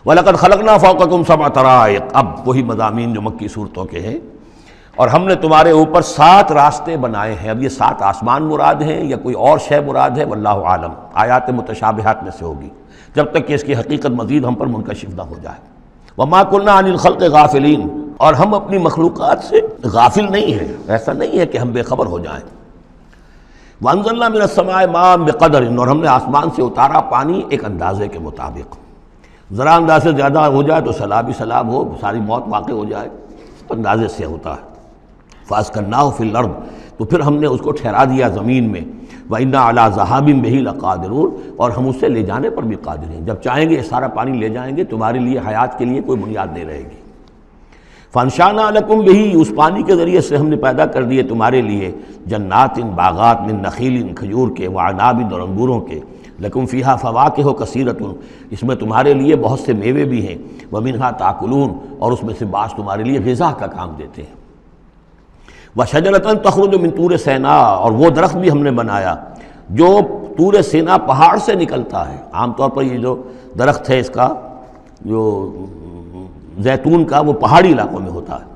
وَلَقَدْ خَلَقْنَا فَوْقَكُمْ سَبْعَ طَرَائِقَ، اب وہی مضامین جو مکی صورتوں کے ہیں، اور ہم نے تمہارے اوپر 7 راستے بنائے ہیں۔ اب یہ 7 آسمان مراد ہیں یا کوئی اور شے مراد ہے، واللہ عالم، آیات متشابہات میں سے ہوگی، جب تک کہ اس کی حقیقت مزید ہم پر منکشف نہ ہو جائے۔ وَمَا كُنَّا عَنِ الْخَلْقِ غَافِلِينَ، اور ہم اپنی مخلوقات سے غافل نہیں ہیں، ایسا نہیں ہے کہ ہم بے خبر ہو جائیں۔ وَأَنزَلْنَا مِنَ السَّمَاءِ مَاءً بِقَدَرٍ، اور ہم نے آسمان سے اتارا پانی ایک اندازے کے مطابق، ذرا انداز سے زیادہ ہو جائے تو سیلاب ہی سیلاب ہو، ساری موت واقع ہو جائے، اندازے سے ہوتا ہے۔ فَأَسْكَنَّاهُ فِي الْأَرْضِ، تو پھر ہم نے اس کو ٹھہرا دیا زمین میں۔ وَإِنَّا عَلَىٰ ذَهَابٍ بِهِ لَقَادِرُونَ، اور ہم اسے لے جانے پر بھی قادر ہیں، جب چاہیں گے یہ سارا پانی لے جائیں گے، تمہارے لیے حیات کے لیے کوئی بنیاد نہیں رہے گی۔ فَأَنشَأْنَا لَكُمْ بِهِ، اس پانی کے ذریعے سے ہم نے پیدا کر دیے تمہارے لیے جنات، باغات، من نخیل، کھجور کے، وعناب، اور انگوروں کے، لکم فیہا فواکہ کثیرۃ، اس میں تمہارے لیے بہت سے میوے بھی ہیں، ومنہا تاکلون، اور اس میں سے بعض تمہارے لیے غذا کا کام دیتے ہیں۔ وشجرۃ تخرج من طور سینا، اور وہ درخت بھی ہم نے بنایا جو طور سینا پہاڑ سے نکلتا ہے۔ عام طور پر یہ جو درخت ہے اس کا جو زیتون کا، وہ پہاڑی علاقوں میں ہوتا ہے۔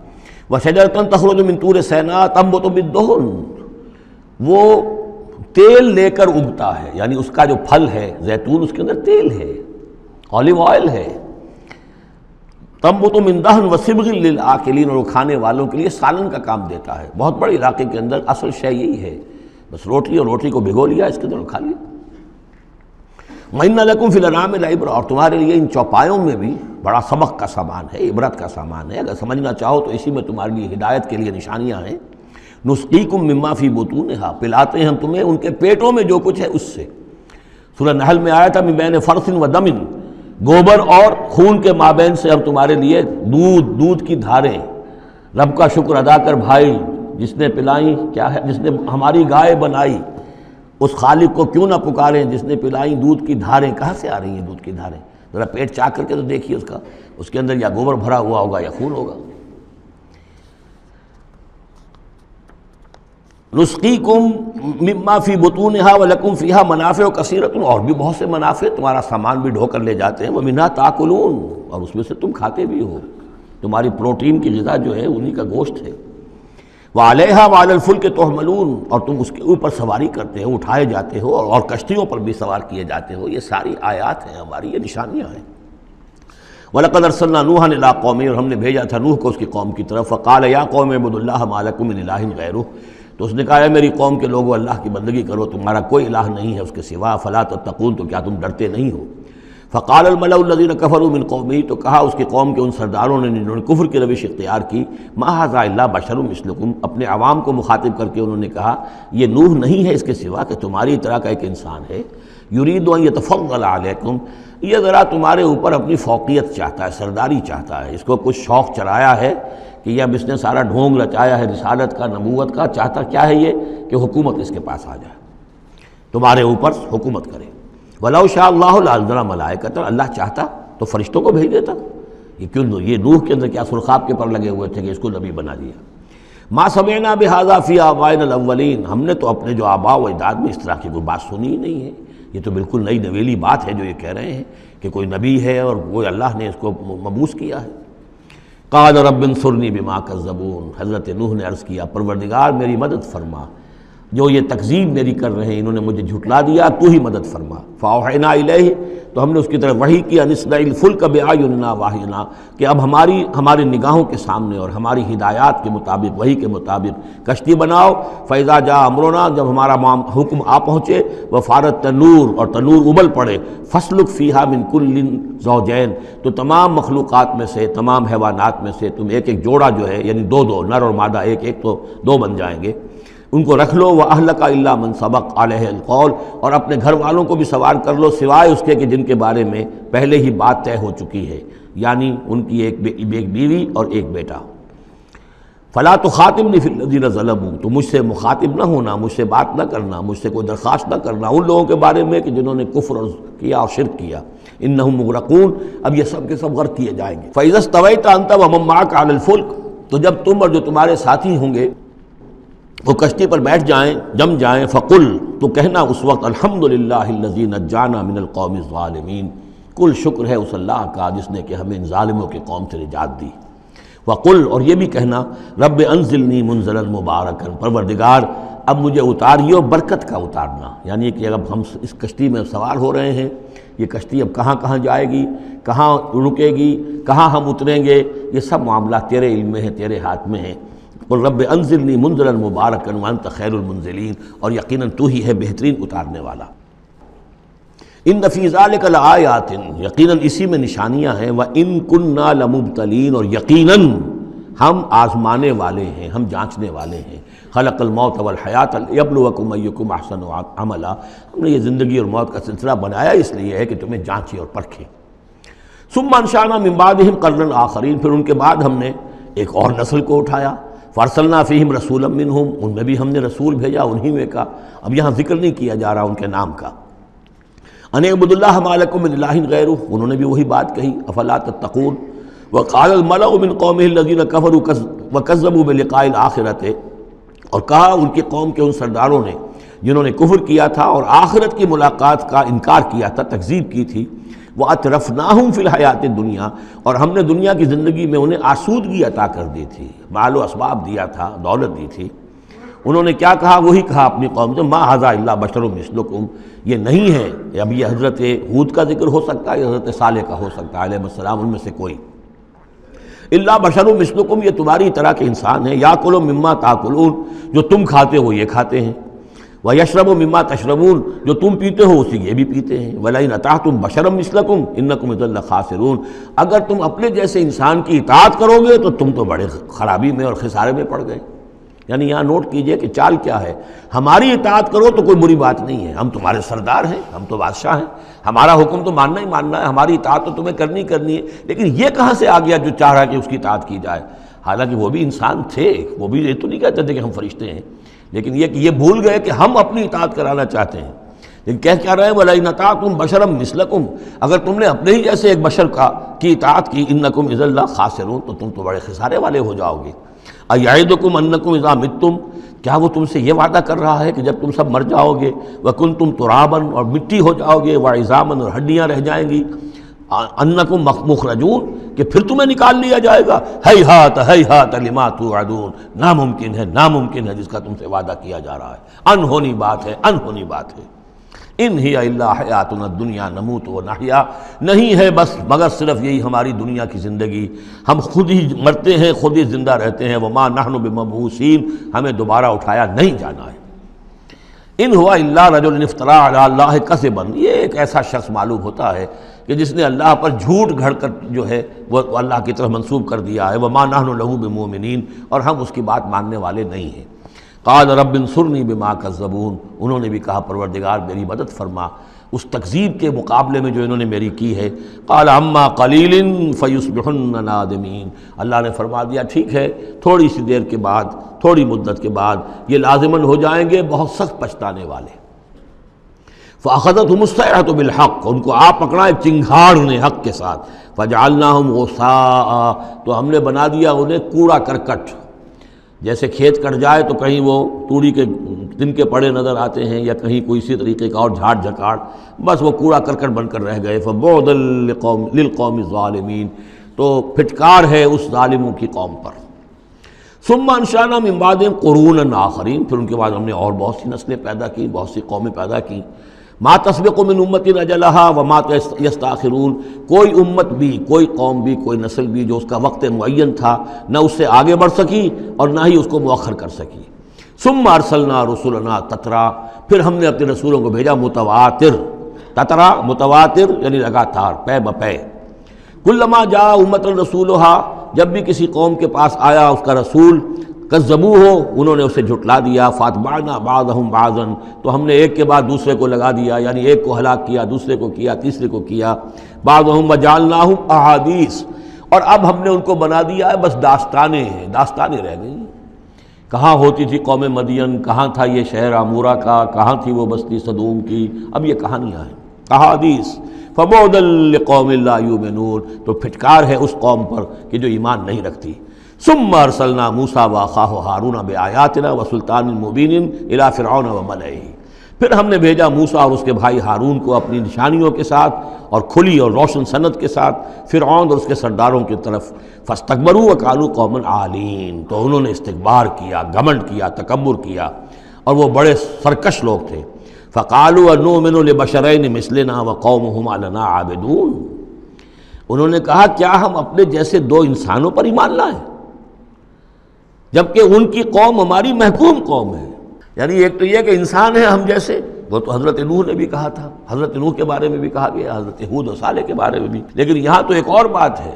وشجرۃ تخرج من طور سینا تنبت بالدہن، وہ تیل لے کر اگتا ہے، یعنی اس کا جو پھل ہے زیتون، اس کے اندر تیل ہے، اولیو آئل ہے۔ تنبت من دہن وصبغ للآکلین، اور وہ کھانے والوں کے لیے سالن کا کام دیتا ہے۔ بہت بڑے علاقے کے اندر اصل شے یہی ہے، بس روٹی، اور روٹی کو بھگو لیا، اس کے اندر کھا لیا۔ وَإِنَّ لَكُمْ فِي الْأَنْعَامِ لَعِبْرَةً، اور تمہارے لیے ان چوپایوں میں بھی بڑا سبق کا سامان ہے، عبرت کا سامان ہے، اگر سمجھنا چاہو تو اسی میں تمہارے لیے ہدایت کے لیے نشانیاں ہیں۔ نُسْقِيكُم مِّمَّا فِي بُطُونِهَا، پلاتے ہیں ہم تمہیں ان کے پیٹوں میں جو کچھ ہے اس سے۔ سورہ نحل میں آیا تھا مِن بین فرث و دم، گوبر اور خون کے مابین سے ہم تمہارے لیے دودھ کی دھاریں۔ رب کا شکر ادا کر بھائی، جس نے پلائیں، کیا ہے، جس نے ہماری گائے بنائی، اس خالق کو کیوں نہ پکاریں جس نے پلائیں دودھ کی دھاریں۔ کہاں سے آ رہی ہیں دودھ کی دھاریں؟ ذرا پیٹ چاک کر کے تو دیکھیے اس کے اندر یا گوبر بھرا ہوا ہوگا یا خون ہوگا۔ نسقیکم مما فی بطونہا ولکم فیہا منافع کثیرۃ، اور بھی بہت سے منافع، تمہارا سامان بھی ڈھو کر لے جاتے ہیں۔ ومنہا تاکلون، اور اس میں سے تم کھاتے بھی ہو، تمہاری پروٹین کی غذا جو ہے انہی کا گوشت ہے۔ وعلیہا وعلی الفلک تحملون، اور تم اس کے اوپر سواری کرتے ہو، اٹھائے جاتے ہو، اور کشتیوں پر بھی سوار کیے جاتے ہو۔ یہ ساری آیات ہیں ہماری، یہ نشانیاں ہیں۔ وَلَقَدْ أَرْسَلْنَا نُوحًا إِلَىٰ قَوْمِهِ، اور ہم نے بھیجا تھا نوح کو اس کی قوم کی طرف۔ فَقَالَ يَا قَوْمِ اعْبُدُوا اللَّهَ مَا لَكُم مِّنْ إِلَٰهٍ غَيْرُهُ، تو اس نے کہا ہے میری قوم کے لوگوں، اللہ کی بندگی کرو، تمہارا کوئی الہ نہیں ہے اس کے سوا۔ فَلَا تَتَّقُونَ، تو کیا تم ڈرتے نہیں ہو؟ فَقَالَ الْمَلَأُ الَّذِينَ كَفَرُوا مِنْ قَوْمِهِ، تو کہا اس کی قوم کے ان سرداروں نے جنہوں نے کفر کی روش اختیار کی، مَا هَٰذَا إِلَّا بَشَرٌ مِثْلُكُمْ، اپنے عوام کو مخاطب کر کے انہوں نے کہا یہ نوح نہیں ہے اس کے سوا کہ تمہاری طرح کا ایک انسان ہے۔ يُرِيدُ أَن يَتَفَضَّلَ عَلَيْكُمْ، یہ ذرا تمہارے اوپر اپنی فوقیت چاہتا ہے، سرداری چاہتا ہے، اس کو کچھ شوق چرایا ہے کہ اب اس نے سارا ڈھونگ رچایا ہے رسالت کا، نبوت کا، چاہتا کیا ہے یہ کہ حکومت اس کے پاس آ جائے، تمہارے اوپر حکومت کرے۔ وَلَوْ شَاءَ اللَّهُ لَأَنزَلَ مَلَائِكَةً، اللہ چاہتا تو فرشتوں کو بھیج دیتا۔ یہ کیوں، یہ نوح کے اندر کیا سرخاب کے پر لگے ہوئے تھے کہ اس کو نبی بنا دیا۔ مَا سَمِعْنَا بِهَٰذَا فِي آبَائِنَا الْأَوَّلِينَ، ہم نے تو اپنے جو آباء و اجداد میں اس طرح کی کوئی بات سنی ہی نہیں ہے، یہ تو بالکل نئی نویلی بات ہے جو یہ کہہ رہے ہیں کہ کوئی نبی ہے اور وہ اللہ نے اس کو مبعوث کیا ہے۔ قال رب انصرنی بما کذبون، حضرت نوح نے عرض کیا پروردگار میری مدد فرما، جو یہ تکذیب میری کر رہے ہیں، انہوں نے مجھے جھٹلا دیا، تو ہی مدد فرما۔ فاوحینا الیہ، تو ہم نے اس کی طرف وحی کیا، ان اصنع الفلک باعیننا واحینا، کہ اب ہماری نگاہوں کے سامنے اور ہماری ہدایات کے مطابق، وحی کے مطابق کشتی بناؤ۔ فاذا جاء امرنا، جب ہمارا حکم آ پہنچے، وفارت تنور، اور تنور ابل پڑے، فاسلک فیہا من کل زوجین، تو تمام مخلوقات میں سے، تمام حیوانات میں سے تم ایک ایک جوڑا جو ہے، یعنی دو نر اور مادہ ایک ایک تو دو بن جائیں گے، ان کو رکھ لو۔ وَأَهْلَكَ إِلَّا مَنْ سَبَقَ عَلَيْهِ الْقَوْلُ، اور اپنے گھر والوں کو بھی سوار کر لو سوائے اس کے کہ جن کے بارے میں پہلے ہی بات طے ہو چکی ہے، یعنی ان کی ایک بیوی اور ایک بیٹا۔ فَلَا تُخَاطِبْنِي فِي الَّذِينَ ظَلَمُوا، تو مجھ سے مخاطب نہ ہونا، مجھ سے بات نہ کرنا، مجھ سے کوئی درخواست نہ کرنا ان لوگوں کے بارے میں کہ جنہوں نے کفر کیا اور شرک کیا۔ إِنَّهُمْ مُغْرَقُونَ، اب یہ سب کے سب غرق کیے جائیں گے۔ فَإِذَا اسْتَوَيْتَ أَنْتَ وَمَن مَّعَكَ عَلَى الْفُلْكِ، تو جب تم اور جو تمہارے ساتھی ہوں گے وہ کشتی پر بیٹھ جائیں، جم جائیں، فقل، تو کہنا اس وقت الحمدللہ الذی نجانا من القوم الظالمین، کل شکر ہے اس اللہ کا جس نے کہ ہمیں ان ظالموں کے قوم سے نجات دی۔ وقل، اور یہ بھی کہنا، رب انزلنی منزلا مبارکا، پروردگار اب مجھے اتاریو برکت کا اتارنا، یعنی کہ اب ہم اس کشتی میں سوار ہو رہے ہیں، یہ کشتی اب کہاں کہاں جائے گی، کہاں رکے گی، کہاں ہم اتریں گے، یہ سب معاملات تیرے علم میں ہیں، تیرے ہاتھ میں ہیں۔ قل رب انزلنی منزلا مبارکا وانت خیر المنزلین، اور یقیناً تو ہی ہے بہترین اتارنے والا۔ ان فی ذلک لآیات، یقیناً اسی میں نشانیاں ہیں، وان کنا لمبتلین، اور یقیناً ہم آزمانے والے ہیں، ہم جانچنے والے ہیں۔ خلق الموت والحیات لیبلوکم ایکم احسن عملا، ہم نے یہ زندگی اور موت کا سلسلہ بنایا اس لیے ہے کہ تمہیں جانچے اور پرکھے۔ ثم انشأنا من بعدہم قرنا آخرین، پھر ان کے بعد ہم نے ایک اور نسل کو اٹھایا۔ فارسلنا فیہم رسولا منہم، ان میں بھی ہم نے رسول بھیجا انہی میں کا، اب یہاں ذکر نہیں کیا جا رہا ان کے نام کا۔ ان اعبدوا اللہ ما لکم من الہ غیرہ، انہوں نے بھی وہی بات کہی، افلا تتقون۔ وقال الملأ من قومه الذین کفروا وکذبوا بلقاء الآخرۃ، اور کہا ان کی قوم کے ان سرداروں نے جنہوں نے کفر کیا تھا اور آخرت کی ملاقات کا انکار کیا تھا، تکذیب کی تھی، وَأَتْرَفْنَاهُمْ فِي الْحَيَاةِ الدُّنْيَا، اور ہم نے دنیا کی زندگی میں انہیں آسودگی عطا کر دی تھی، مال و اسباب دیا تھا، دولت دی تھی۔ انہوں نے کیا کہا، وہی کہا اپنی قوم سے، مَا هَذَا إِلَّا بَشَرٌ مِثْلُكُمْ، یہ نہیں ہے، اب یہ حضرت ہود کا ذکر ہو سکتا ہے، یہ حضرت صالح کا ہو سکتا ہے علیہ السلام، ان میں سے کوئی۔ الا بشر مثلکم، یہ تمہاری طرح کے انسان ہیں، یاکل مما تاکلون، جو تم کھاتے ہو یہ کھاتے ہیں، ویشرب مما تشربون، جو تم پیتے ہو اسی یہ بھی پیتے ہیں، ولئن اطعتم بشرا مثلکم انکم اذا لخاسرون، اگر تم اپنے جیسے انسان کی اطاعت کرو گے تو تم تو بڑے خرابی میں اور خسارے میں پڑ گئے۔ یعنی یہاں نوٹ کیجئے کہ چال کیا ہے، ہماری اطاعت کرو تو کوئی بری بات نہیں ہے، ہم تمہارے سردار ہیں، ہم تو بادشاہ ہیں، ہمارا حکم تو ماننا ہی ماننا ہے، ہماری اطاعت تو تمہیں کرنی کرنی ہے، لیکن یہ کہاں سے آ گیا جو چاہ رہا ہے کہ اس کی اطاعت کی جائے؟ حالانکہ وہ بھی انسان تھے، وہ بھی یہ تو نہیں کہتے تھے کہ ہم فرشتے ہیں، لیکن یہ کہ یہ بھول گئے کہ ہم اپنی اطاعت کرانا چاہتے ہیں۔ لیکن کہہ کیا رہے ہیں، وَلَئِنْ أَطَعْتُمْ بَشَرًا مِثْلَكُمْ، اگر تم نے اپنے ہی جیسے ایک بشر کی اطاعت کی، إِنَّكُمْ إِذًا لَخَاسِرُونَ، تو تم تو بڑے خسارے والے ہو جاؤ گے۔ أَيَعِدُكُمْ أَنَّكُمْ إِذَا مِتُّمْ، کیا وہ تم سے یہ وعدہ کر رہا ہے کہ جب تم سب مر جاؤ گے، وَكُنْتُمْ تُرَابًا، اور مٹی ہو جاؤ گے، وَعِظَامًا، اور ہڈیاں رہ جائیں گی، أَنَّكُمْ مُخْرَجُونَ، کہ پھر تمہیں نکال لیا جائے گا، ہیہات ہیہات لما توعدون، ناممکن ہے، ناممکن ہے جس کا تم سے وعدہ کیا جا رہا ہے، انہونی بات ہے، انہونی بات ہے۔ ان ہی الا حیاتنا الدنیا نموت و نحیا، نہیں ہے بس مگر صرف یہی ہماری دنیا کی زندگی، ہم خود ہی مرتے ہیں، خود ہی زندہ رہتے ہیں، وما نحن بمبعوثین، ہمیں دوبارہ اٹھایا نہیں جانا ہے۔ ان ہوا الا رجل افترى علی اللہ کذبا، یہ ایک ایسا شخص معلوم ہوتا ہے کہ جس نے اللہ پر جھوٹ گھڑ کر جو ہے وہ اللہ کی طرف منسوب کر دیا ہے، وما نحن له بمؤمنین، اور ہم اس کی بات ماننے والے نہیں ہیں۔ قال رب انصرنی بما کذبون، انہوں نے بھی کہا پروردگار میری مدد فرما اس تکذیب کے مقابلے میں جو انہوں نے میری کی ہے۔ قال اما قلیل فیصبحن نادمین، اللہ نے فرما دیا ٹھیک ہے، تھوڑی سی دیر کے بعد، تھوڑی مدت کے بعد یہ لازماً ہو جائیں گے بہت سخت پچھتانے والے۔ فاخذتهم الصیحۃ بالحق، ان کو آپ پکڑا ایک چنگھاڑ نے حق کے ساتھ، فجعلناہم غثاء، تو ہم نے بنا دیا انہیں کوڑا کرکٹ، جیسے کھیت کٹ جائے تو کہیں وہ توڑی کے دن کے پڑے نظر آتے ہیں یا کہیں کوئی اسی طریقے کا اور جھاڑ جھکاڑ، بس وہ کوڑا کرکٹ بن کر رہ گئے۔ فبعدا للقوم الظالمین، تو پھٹکار ہے اس ظالموں کی قوم پر۔ ثم انشأنا من بعدہم قرونا آخرین، پھر ان کے بعد ہم نے اور بہت سی نسلیں پیدا کی، بہت سی قومیں پیدا کی۔ ما تسبق من امت اجلہا وما یستاخرون، کوئی امت بھی، کوئی قوم بھی، کوئی نسل بھی جو اس کا وقت معین تھا نہ اس سے آگے بڑھ سکی اور نہ ہی اس کو مؤخر کر سکی۔ ثم ارسلنا رسلنا تترا، پھر ہم نے اپنے رسولوں کو بھیجا متواتر، تترا متواتر یعنی لگاتار، پے بپے۔ کلما جاء امۃ رسولھا، جب بھی کسی قوم کے پاس آیا اس کا رسول، کذبوہ، انہوں نے اسے جھٹلا دیا، فاتبعنا بعضهم بعضا، تو ہم نے ایک کے بعد دوسرے کو لگا دیا، یعنی ایک کو ہلاک کیا، دوسرے کو کیا، تیسرے کو کیا۔ بعضهم وجعلناهم احادیث، اور اب ہم نے ان کو بنا دیا ہے بس داستانیں ہیں، داستانیں رہ گئی۔ کہاں ہوتی تھی قوم مدین، کہاں تھا یہ شہر عمورہ کا، کہاں تھی وہ بستی صدوم کی، اب یہ کہانیاں ہیں، احادیث۔ فبعدا لقوم لا یؤمنون، تو پھٹکار ہے اس قوم پر کہ جو ایمان نہیں رکھتی۔ ثم ارسلنا موسیٰ واخاہ ہارون بآیاتنا وسلطان مبین الی فرعون وملئہ، پھر ہم نے بھیجا موسیٰ اور اس کے بھائی ہارون کو اپنی نشانیوں کے ساتھ اور کھلی اور روشن سند کے ساتھ فرعون اور اس کے سرداروں کی طرف، فاستکبروا وقالوا قوم عالین، تو انہوں نے استکبار کیا، گھمنڈ کیا، تکبر کیا، اور وہ بڑے سرکش لوگ تھے۔ فقالوا انؤمن لبشرین مثلنا وقومہما لنا عابدون، انہوں نے کہا کیا ہم اپنے جیسے دو انسانوں پر ایمان لائیں جبکہ ان کی قوم ہماری محکوم قوم ہے۔ یعنی ایک تو یہ کہ انسان ہے ہم جیسے، وہ تو حضرت نوح نے بھی کہا تھا، حضرت نوح کے بارے میں بھی کہا گیا، حضرت ہود و صالح کے بارے میں بھی، لیکن یہاں تو ایک اور بات ہے،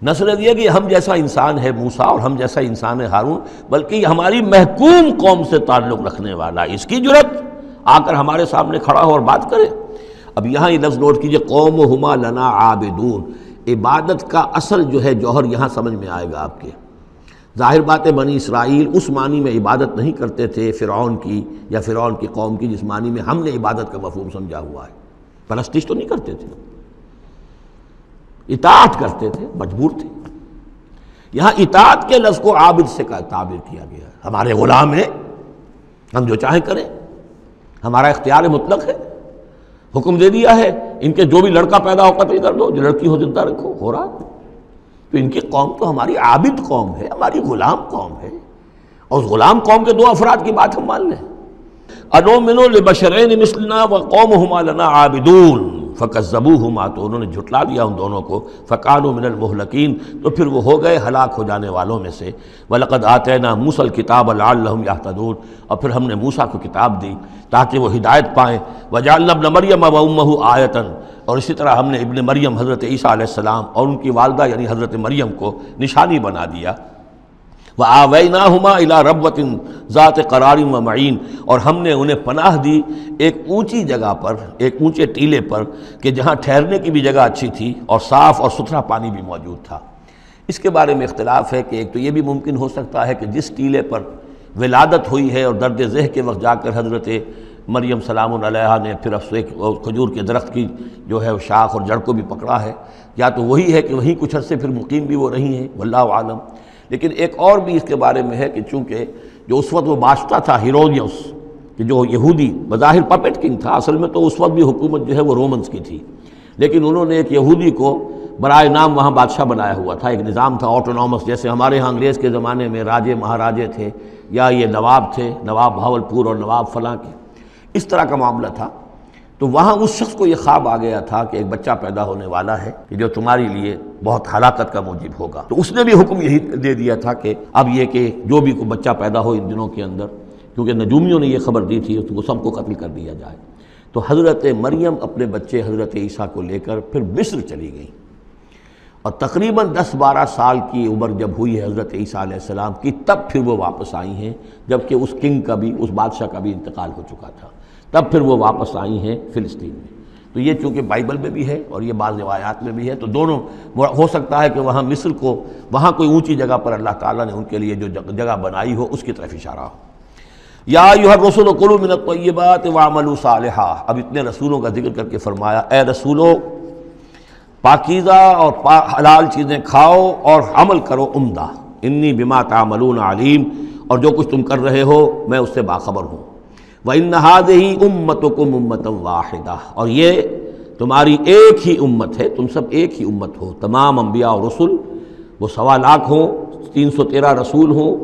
نہ صرف یہ کہ ہم جیسا انسان ہے موسیٰ اور ہم جیسا انسان ہے ہارون، بلکہ یہ ہماری محکوم قوم سے تعلق رکھنے والا، اس کی جرت آ کر ہمارے سامنے کھڑا ہو اور بات کرے۔ اب یہاں یہ لفظ نوٹ کیجئے، قومہما لنا عابدون، عبادت کا اصل جو ہے جوہر یہاں سمجھ میں آئے گا آپ کے۔ ظاہر بات ہے بنی اسرائیل اس معنی میں عبادت نہیں کرتے تھے فرعون کی یا فرعون کی قوم کی جس معنی میں ہم نے عبادت کا مفہوم سمجھا ہوا ہے، پرستش تو نہیں کرتے تھے، اطاعت کرتے تھے، مجبور تھے۔ یہاں اطاعت کے لفظ کو عابد سے تعبیر کیا گیا ہے، ہمارے غلام ہیں، ہم جو چاہیں کریں، ہمارا اختیار مطلق ہے، حکم دے دیا ہے ان کے جو بھی لڑکا پیدا ہو قتل کر دو، جو لڑکی ہو زندہ رکھو، ہو رہا ہے۔ تو ان کی قوم تو ہماری عابد قوم ہے، ہماری غلام قوم ہے، اور اس غلام قوم کے دو افراد کی بات ہم مان لیں۔ انؤمن لبشرین مثلنا وقومہما لنا عابدون فکذبوہما، تو انہوں نے جھٹلا دیا ان دونوں کو، فکانوا من المہلکین، تو پھر وہ ہو گئے ہلاک ہو جانے والوں میں سے۔ وَلَقَدْ آتَيْنَا مُوسَى الْكِتَابَ لَعَلَّهُمْ يَهْتَدُونَ، اور پھر ہم نے موسیٰ کو کتاب دی تاکہ وہ ہدایت پائیں۔ وَجَعَلْنَا ابْنَ مَرْيَمَ وَأُمَّهُ آیَةً، اور اسی طرح ہم نے ابن مریم حضرت عیسیٰ علیہ السلام اور ان کی والدہ یعنی حضرت مریم کو نشانی بنا دیا۔ وَآوَيْنَاهُمَا إِلَىٰ رَبْوَةٍ ذَاتِ قَرَارٍ وَمَعِينٍ، اور ہم نے انہیں پناہ دی ایک اونچی جگہ پر، ایک اونچے ٹیلے پر کہ جہاں ٹھہرنے کی بھی جگہ اچھی تھی اور صاف اور ستھرا پانی بھی موجود تھا۔ اس کے بارے میں اختلاف ہے کہ ایک تو یہ بھی ممکن ہو سکتا ہے کہ جس ٹیلے پر ولادت ہوئی ہے اور درد ذہ کے وقت جا کر حضرت مریم سلام علیہا نے پھر ایک کھجور کے درخت کی جو ہے شاخ اور جڑ کو بھی پکڑا ہے، یا تو وہی ہے کہ وہیں کچھ عرصے پھر مقیم بھی وہ رہی ہیں، واللہ عالم۔ لیکن ایک اور بھی اس کے بارے میں ہے کہ چونکہ جو اس وقت وہ بادشاہ تھا ہیرودیوس، کہ جو یہودی بظاہر پپٹ کنگ تھا، اصل میں تو اس وقت بھی حکومت جو ہے وہ رومنز کی تھی، لیکن انہوں نے ایک یہودی کو برائے نام وہاں بادشاہ بنایا ہوا تھا۔ ایک نظام تھا آٹونومس، جیسے ہمارے ہاں انگریز کے زمانے میں راجے مہاراجے تھے یا یہ نواب تھے، نواب بہاولپور اور نواب فلاں کے، اس طرح کا معاملہ تھا۔ تو وہاں اس شخص کو یہ خواب آ گیا تھا کہ ایک بچہ پیدا ہونے والا ہے کہ جو تمہاری لیے بہت ہلاکت کا موجب ہوگا، تو اس نے بھی حکم یہی دے دیا تھا کہ اب یہ کہ جو بھی کوئی بچہ پیدا ہو ان دنوں کے اندر، کیونکہ نجومیوں نے یہ خبر دی تھی، تو وہ سب کو قتل کر دیا جائے۔ تو حضرت مریم اپنے بچے حضرت عیسیٰ کو لے کر پھر مصر چلی گئیں، اور تقریباً 10-12 سال کی عمر جب ہوئی ہے حضرت عیسیٰ علیہ السلام کی، تب پھر وہ واپس آئی ہیں، جبکہ اس کنگ کا بھی، اس بادشاہ کا بھی انتقال ہو چکا تھا، تب پھر وہ واپس آئی ہیں فلسطین میں۔ تو یہ چونکہ بائبل میں بھی ہے اور یہ بعض روایات میں بھی ہے، تو دونوں ہو سکتا ہے کہ وہاں مصر کو، وہاں کوئی اونچی جگہ پر اللہ تعالیٰ نے ان کے لیے جو جگہ بنائی ہو اس کی طرف اشارہ ہو۔ یا ایھا الرسل کلوا من الطیبات واعملوا صالحا، اب اتنے رسولوں کا ذکر کر کے فرمایا اے رسولو پاکیزہ اور حلال چیزیں کھاؤ اور عمل کرو عمدہ، انی بما تعملون علیم، اور جو کچھ تم کر رہے ہو میں اس سے باخبر ہوں۔ وَإِنَّ هَٰذِهِ أُمَّتُكُمْ أُمَّةً وَاحِدَةً، اور یہ تمہاری ایک ہی امت ہے، تم سب ایک ہی امت ہو، تمام انبیاء اور رسل، وہ 1.25 لاکھ ہوں، 313 رسول ہوں،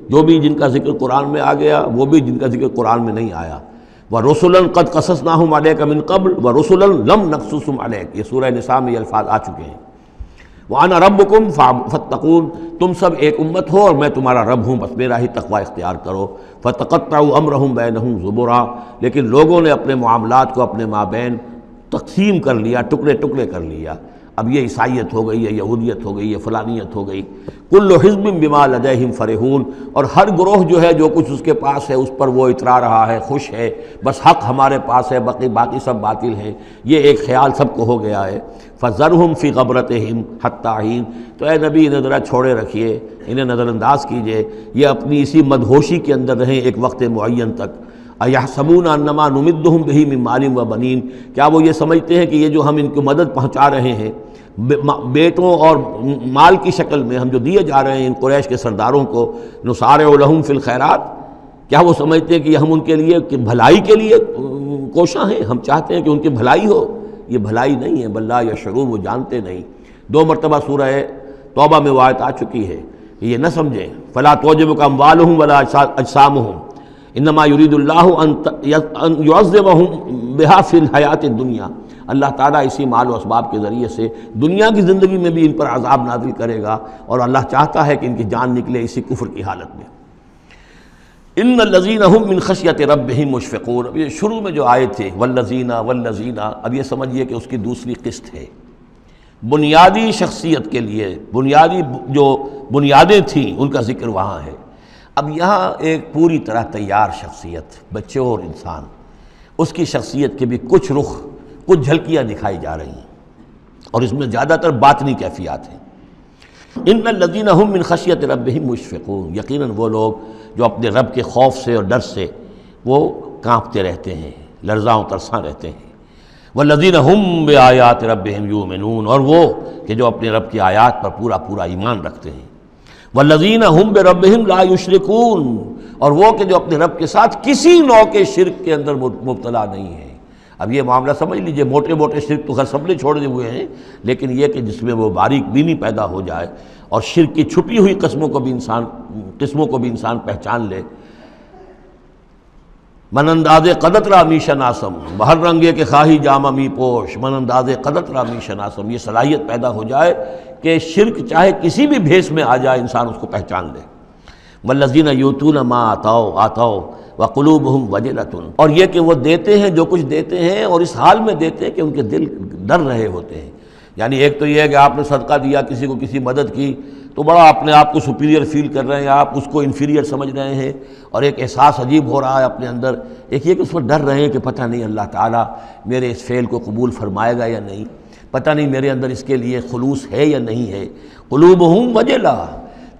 جو بھی جن کا ذکر قرآن میں آ گیا، وہ بھی جن کا ذکر قرآن میں نہیں آیا۔ وَرُسُلًا قَدْ قَصَصْنَاهُمْ عَلَيْكَ مِن قَبْلُ وَرُسُلًا لَمْ نَقْصُصْهُمْ عَلَيْكَ، یہ سورہ نساء میں یہ الفاظ آ چکے ہیں۔ وَأَنَا رَبُّكُمْ فَاتَّقُونِ، تم سب ایک امت ہو اور میں تمہارا رب ہوں، بس میرا ہی تقوی اختیار کرو۔ فَتَقَطَّعُوا أَمْرَهُمْ بَيْنَهُمْ زُبُرًا، لیکن لوگوں نے اپنے معاملات کو اپنے مابین تقسیم کر لیا، ٹکڑے ٹکڑے کر لیا۔ اب یہ عیسائیت ہو گئی، یہ یہودیت ہو گئی، یہ فلانیت ہو گئی۔ کل حزب بما لدیہم فرحون، اور ہر گروہ جو ہے جو کچھ اس کے پاس ہے اس پر وہ اترا رہا ہے، خوش ہے، بس حق ہمارے پاس ہے، باقی سب باطل ہیں، یہ ایک خیال سب کو ہو گیا ہے۔ فذرہم فی غبرتہم حتی حین، تو اے نبی انہیں ذرا چھوڑے رکھیے، انہیں نظر انداز کیجئے، یہ اپنی اسی مدہوشی کے اندر رہیں ایک وقت معین تک۔ اَیَحْسَبُونَ أَنَّمَا نُمِدُّهُم بِهِ مِن مَالٍ وَبَنِینَ، کیا وہ یہ سمجھتے ہیں کہ یہ جو ہم ان کو مدد پہنچا رہے ہیں بیٹوں اور مال کی شکل میں، ہم جو دیے جا رہے ہیں ان قریش کے سرداروں کو، نُسَارِعُ لَهُم فِی الْخَیرَات، کیا وہ سمجھتے ہیں کہ ہم ان کے لیے کہ بھلائی کے لیے کوشاں ہیں، ہم چاہتے ہیں کہ ان کی بھلائی ہو؟ یہ بھلائی نہیں ہے، بل لا یشعرون، وہ جانتے نہیں۔ 2 مرتبہ سورہ توبہ میں وہ آیت آ چکی ہے کہ یہ نہ سمجھیں، فلا تعجبک اموالہم ولا اجسامہم انما یرید اللہ ان یعذبہم بہا فی الحیات الدنیا، اللہ تعالیٰ اسی مال و اسباب کے ذریعے سے دنیا کی زندگی میں بھی ان پر عذاب نازل کرے گا، اور اللہ چاہتا ہے کہ ان کی جان نکلے اسی کفر کی حالت میں۔ ان الذین هم من خشیۃ ربہم مشفقون، اب یہ شروع میں جو آئے تھے والذین، اب یہ سمجھیے کہ اس کی دوسری قسط ہے۔ بنیادی شخصیت کے لیے بنیادی جو بنیادیں تھیں ان کا ذکر وہاں ہے۔ اب یہاں ایک پوری طرح تیار شخصیت، بچے اور انسان، اس کی شخصیت کے بھی کچھ رخ، کچھ جھلکیاں دکھائی جا رہی ہیں، اور اس میں زیادہ تر باطنی کیفیات ہیں۔ ان الذین هم من خشیۃ ربہم مشفقون، یقیناً وہ لوگ جو اپنے رب کے خوف سے اور ڈر سے وہ کانپتے رہتے ہیں، لرزاں و ترساں رہتے ہیں۔ والذین هم بآیات ربہم یؤمنون، اور وہ کہ جو اپنے رب کی آیات پر پورا پورا ایمان رکھتے ہیں۔ والذین هم بربہم لا یشرکون، اور وہ کہ جو اپنے رب کے ساتھ کسی نوع کے شرک کے اندر مبتلا نہیں ہے۔ اب یہ معاملہ سمجھ لیجئے، موٹے موٹے شرک تو خیر سب نے چھوڑے ہوئے ہیں، لیکن یہ کہ جس میں وہ باریک بینی پیدا ہو جائے اور شرک کی چھپی ہوئی قسموں کو بھی انسان پہچان لے۔ من انداز قدت را می شناسم، بہر رنگے کے خواہی جامہ می پوش، من انداز قدت را می شناسم، یہ صلاحیت پیدا ہو جائے کہ شرک چاہے کسی بھی بھیس میں آ جائے انسان اس کو پہچان لے۔ والذین یؤتون ما آتوا وقلوبہم وجلۃ، اور یہ کہ وہ دیتے ہیں جو کچھ دیتے ہیں اور اس حال میں دیتے ہیں کہ ان کے دل ڈر رہے ہوتے ہیں۔ یعنی ایک تو یہ ہے کہ آپ نے صدقہ دیا، کسی کو کسی مدد کی تو بڑا اپنے آپ کو سپیریئر فیل کر رہے ہیں، آپ اس کو انفیریئر سمجھ رہے ہیں، اور ایک احساس عجیب ہو رہا ہے اپنے اندر۔ ایک یہ کہ اس پر ڈر رہے ہیں کہ پتہ نہیں اللہ تعالیٰ میرے اس فعل کو قبول فرمائے گا یا نہیں، پتہ نہیں میرے اندر اس کے لیے خلوص ہے یا نہیں ہے۔ قلوبہم وجلہ،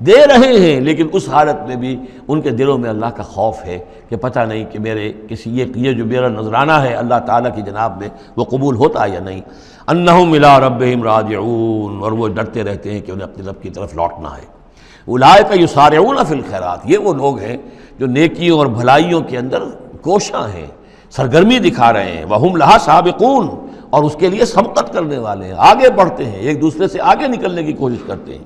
دے رہے ہیں لیکن اس حالت میں بھی ان کے دلوں میں اللہ کا خوف ہے کہ پتہ نہیں کہ میرے کسی یہ جو میرا نذرانہ ہے اللہ تعالیٰ کی جناب میں وہ قبول ہوتا ہے یا نہیں۔ انہم الی ربہم راجعون، اور وہ ڈرتے رہتے ہیں کہ انہیں اپنے رب کی طرف لوٹنا ہے۔ اولئک یسارعون فی الخیرات، یہ وہ لوگ ہیں جو نیکیوں اور بھلائیوں کے اندر کوشاں ہیں، سرگرمی دکھا رہے ہیں۔ وہم لہا سابقون، اور اس کے لیے سبقت کرنے والے ہیں، آگے بڑھتے ہیں، ایک دوسرے سے آگے نکلنے کی کوشش کرتے ہیں۔